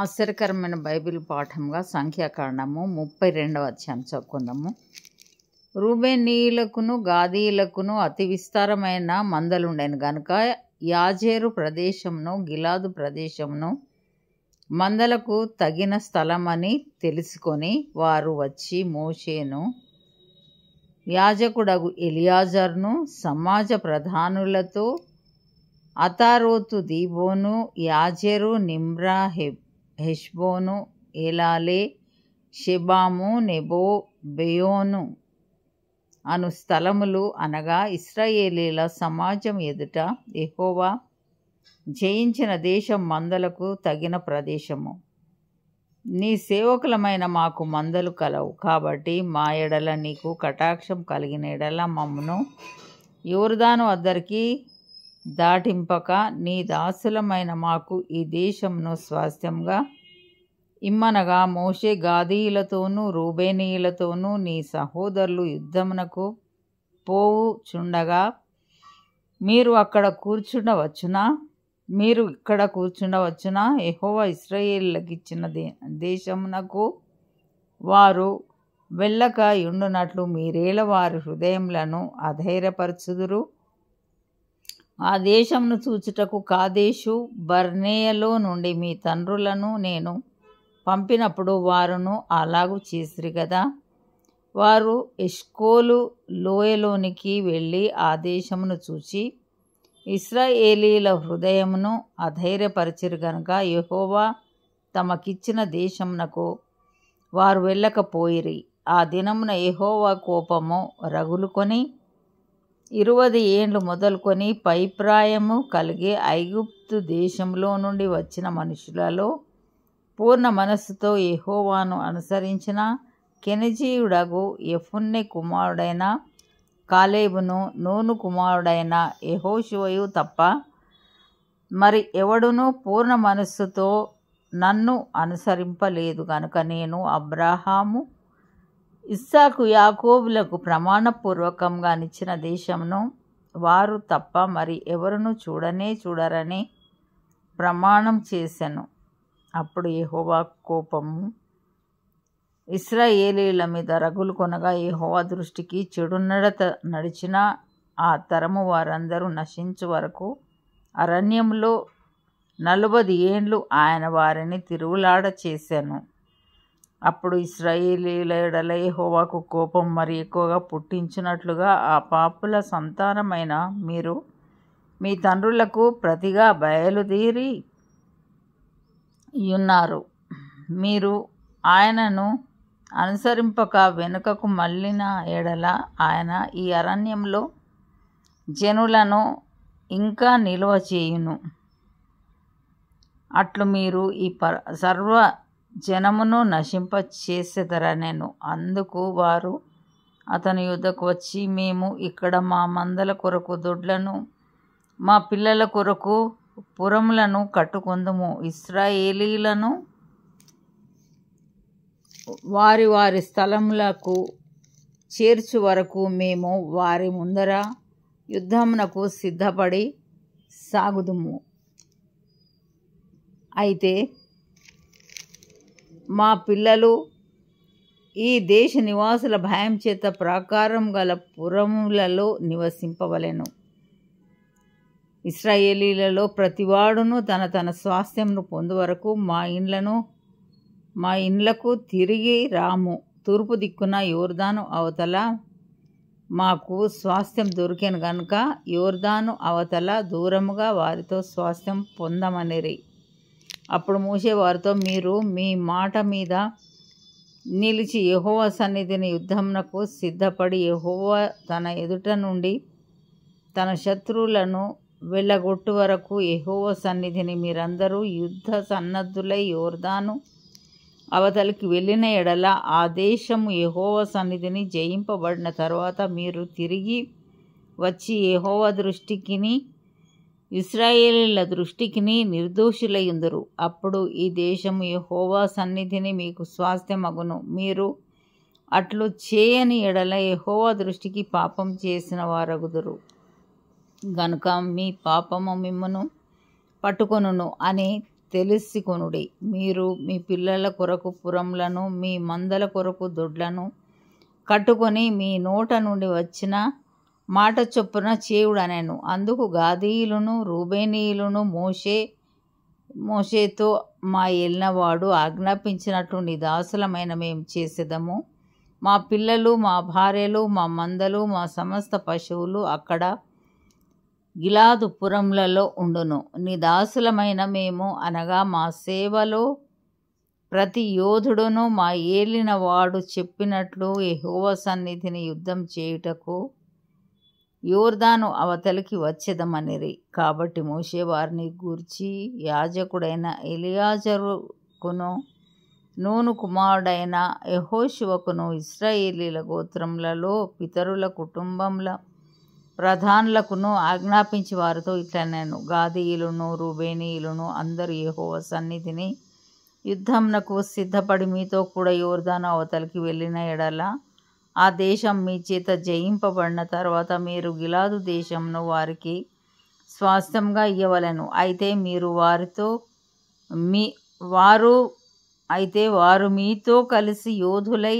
ఆశ్చర్యకరమైన బైబిల్ పాఠంగా సంఖ్యాకాండము 32వ అధ్యాయం చదువుకుందాము. రూబేనీయులకును గాదీయులకును అతి విస్తారమైన మందలుండెను గనుక యాజేరు ప్రదేశమును గిలాదు ప్రదేశమును మందలకు తగిన స్థలమని తెలుసుకొని వారు వచ్చి మోషేను యాజకుడగు ఎలియాజరును సమాజ ప్రధానులతో అతారోతు దీబోను యాజెరు నిమ్రా హెష్బోను ఏలాలే షెబాము నెబో బెయోను అను స్థలములు అనగా ఇశ్రాయేలీల సమాజం ఎదుట యెహోవా జయించిన దేశం మందలకు తగిన ప్రదేశము. నీ సేవకులమైన మాకు మందలు కలవు కాబట్టి మా ఎడల నీకు కటాక్షం కలిగిన ఎడల మమ్మను యోర్దాను వద్దరికి దాటింపక నీ దాసులమైన మాకు ఈ దేశమును స్వాస్థ్యంగా ఇమ్మనగా మోషే గాదీయులతోనూ రూబేనీయులతోనూ నీ సహోదరులు యుద్ధమునకు పోవుచుండగా మీరు ఇక్కడ కూర్చుండవచ్చునా? యెహోవా ఇశ్రాయేలులకిచ్చిన దేశమునకు వారు వెళ్ళక యుండునట్లు మీరేల వారి హృదయములను అధైర్యపరచుదురు? ఆ దేశమును చూచుటకు కాదేషు బర్నేయలో నుండి మీ తండ్రులను నేను పంపినప్పుడు వారును అలాగు చేసిరి గదా. వారు ఎష్కోలు లోయలోనికి వెళ్ళి ఆ దేశమును చూచి ఇశ్రాయేలీల హృదయమును అధైర్యపరిచిరి గనుక యెహోవా తమకిచ్చిన దేశమునకు వారు వెళ్ళకపోయిరి. ఆ దినమున యెహోవా కోపము రగులుకొని 20 ఏండ్లు మొదలుకొని పైప్రాయము కలిగి ఐగుప్తు దేశంలో నుండి వచ్చిన మనుషులలో పూర్ణ మనస్సుతో యెహోవాను అనుసరించిన కెనజీయుడగు యెఫున్నె కుమారుడైన కాలేబును నూను కుమారుడైన యెహోషువయు తప్ప మరి ఎవడునూ పూర్ణ మనస్సుతో నన్ను అనుసరింపలేదు గనుక నేను అబ్రాహాము ఇస్సాకు యాకోబులకు ప్రమాణపూర్వకంగా నిచ్చిన దేశమును వారు తప్ప మరి ఎవరునూ చూడరని ప్రమాణం చేసెను. అప్పుడు యెహోవా కోపము ఇశ్రాయేలీయుల మీద రగులుకొనగా యెహోవా దృష్టికి చెడు నడత నడిచిన ఆ తరము వారందరూ నశించు వరకు అరణ్యములో 40 ఏండ్లు ఆయన వారిని తిరుగులాడ చేశాను. అప్పుడు ఇశ్రాయేలీయుల ఎడల యెహోవాకు కోపం మరి ఎక్కువగా పుట్టించినట్లుగా ఆ పాపుల సంతానమైన మీరు మీ తండ్రులకు ప్రతిగా బయలుదేరి యున్నారు. మీరు ఆయనను అనుసరింపక వెనుకకు మళ్ళిన ఎడల ఆయన ఈ అరణ్యంలో జనులను ఇంకా నిలువ చేయును. అట్లు మీరు ఈ సర్వ జనమును నశింప చేసెదరనెను. అందుకు వారు అతని యుద్ధకు వచ్చి మేము ఇక్కడ మా మందల కొరకు దొడ్లను మా పిల్లల కొరకు పురములను కట్టుకొందుము. ఇశ్రాయేలీయులను వారి వారి స్థలములకు చేర్చు వరకు మేము వారి ముందర యుద్ధమునకు సిద్ధపడి సాగుదుము. అయితే మా పిల్లలు ఈ దేశ నివాసుల భయం చేత ప్రాకారం గల పురములలో నివసింపవలెను. ఇశ్రాయేలీలలో ప్రతివాడును తన తన స్వాస్థ్యమును పొందు వరకు మా ఇండ్లకు తిరిగి రాము. తూర్పు దిక్కున యోర్దాను అవతల మాకు స్వాస్థ్యం దొరికెను గనుక యోర్దాను అవతల దూరముగా వారితో స్వాస్థ్యం పొందమనిరి. అప్పుడు మోషే వారితో మీరు మీ మాట మీద నిలిచి యెహోవా సన్నిధిని యుద్ధమునకు సిద్ధపడి యెహోవా తన ఎదుట నుండి తన శత్రువులను వెళ్ళగొట్టు వరకు యెహోవా సన్నిధిని మీరందరూ యుద్ధ సన్నద్ధులై యోర్దాను అవతలికి వెళ్ళిన ఎడల ఆ దేశము యెహోవా సన్నిధిని జయింపబడిన తరువాత మీరు తిరిగి వచ్చి యెహోవా దృష్టికిని ఇశ్రాయేలీయుల దృష్టికిని నిర్దోషులయుందురు. అప్పుడు ఈ దేశము యెహోవా సన్నిధిని మీకు స్వాస్థ్యమగును. మీరు అట్లు చేయని ఎడల యెహోవా దృష్టికి పాపం చేసిన వారగుదురు గనుక మీ పాపము మిమ్మును పట్టుకొనును అని తెలుసుకొనుడి. మీరు మీ పిల్లల కొరకు పురములను మీ మందల కొరకు దొడ్లను కట్టుకొని మీ నోట నుండి వచ్చిన మాట చొప్పున చేయుడనెను. అందుకు గాదీయులను రూబేనీయులను మోషేతో మా ఏలినవాడు ఆజ్ఞాపించినట్లు నీ దాసులమైన మేము చేసేదము. మా పిల్లలు మా భార్యలు మా మందలు మా సమస్త పశువులు అక్కడ గిలాదు పురములలో ఉండును. నీ దాసులమైన మేము అనగా మా సేవలో ప్రతి యోధుడును మా ఏలినవాడు చెప్పినట్లు యెహోవా సన్నిధిని యుద్ధం చేయుటకు యోర్దాను అవతలికి వచ్చేదమనిరి. కాబట్టి మోషే వారిని గూర్చి యాజకుడైన ఎలియాజరుకును నూను కుమారుడైన యెహోషువకును ఇశ్రాయేలీల గోత్రములలో పితరుల కుటుంబముల ప్రధానులకును ఆజ్ఞాపించి వారితో ఇట్లనెను. గాదీయులను రూబేనీయులను అందరూ యెహోవా సన్నిధిని యుద్ధమునకు సిద్ధపడి మీతో కూడా యోర్దాను అవతలికి వెళ్ళిన ఎడల ఆ దేశం మీ చేత జయింపబడిన తర్వాత మీరు గిలాదు దేశంను వారికి స్వాస్థ్యంగా ఇయ్యవలెను. అయితే వారు మీతో కలిసి యోధులై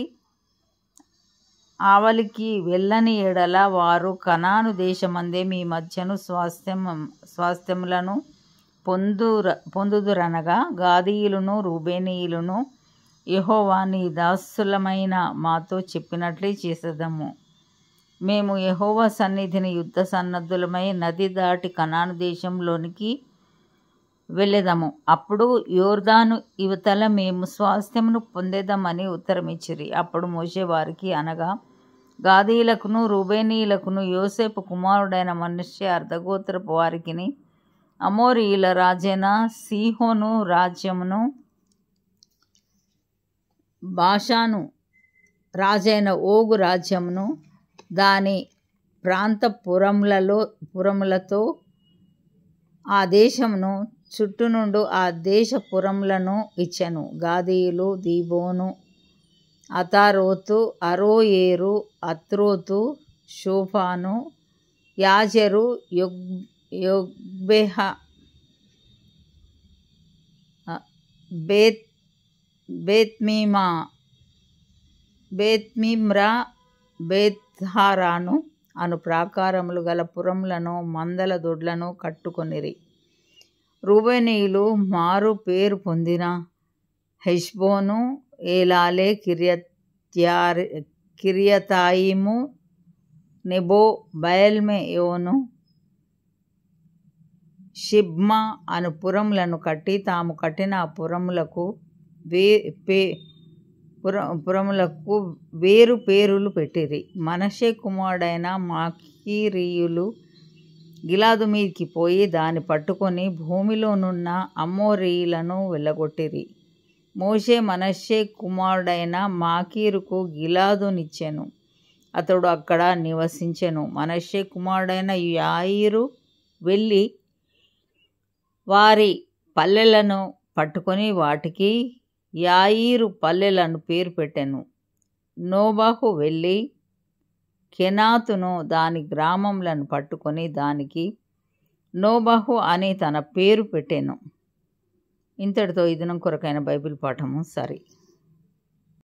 ఆవలికి వెళ్ళని ఎడల వారు కనాను దేశమందే మీ మధ్యను స్వాస్థ్యములను పొందుదురనగా గాదీయులను రూబేనీయులను యెహోవా నీ దాసులమైన మాతో చెప్పినట్లే చేసేదము. మేము యెహోవా సన్నిధిని యుద్ధ సన్నద్ధులమై నది దాటి కనాను దేశంలోనికి వెళ్ళేదము. అప్పుడు యోర్దాను ఇవతల మేము స్వాస్థ్యమును పొందేదమని ఉత్తరమిచ్చిరి. అప్పుడు మోషే వారికి అనగా గాదీయులకును రూబేనీయులకును యోసేపు కుమారుడైన మనష్షే అర్ధగోత్రపు వారికిని అమోరీయుల రాజైన సీహోను రాజ్యమును బాషాను రాజైన ఓగు రాజ్యమును దాని ప్రాంత పురములతో ఆ దేశమును చుట్టూనుండు ఆ దేశ పురములను ఇచ్చెను. గాదీయులు దీబోను అతారోతు అరోయేరు అత్రోతు షోఫాను యాజెరు యొగ్బెహ బేత్మిమ్రా బేత్హారాను అను ప్రాకారములు గల పురములను మందల దొడ్లను కట్టుకొనిరి. రూబేనీయులు మారు పేరు పొందిన హెష్బోను ఏలాలే కిర్యతాయిము నెబో బయల్మెయోను షిబ్మా అను పురములను కట్టి తాము కట్టిన ఆ పురములకు వేరు పేరులు పెట్టిరి. మనష్షే కుమారుడైన మాకీరీయులు గిలాదు మీదికి పోయి దాన్ని పట్టుకొని భూమిలోనున్న అమోరీయులను వెళ్ళగొట్టిరి. మోషే మనష్షే కుమారుడైన మాకీరుకు గిలాదునిచ్చెను. అతడు అక్కడ నివసించెను. మనష్షే కుమారుడైన యాయీరు వెళ్ళి వారి పల్లెలను పట్టుకొని వాటికి యాయీరు పల్లెలను పేరు పెట్టెను. నోబహు వెళ్ళి కెనాతును దాని గ్రామములను పట్టుకొని దానికి నోబహు అని తన పేరు పెట్టెను. ఇంతటితో ఈ దినం కొరకైన బైబిల్ పాఠము సరి.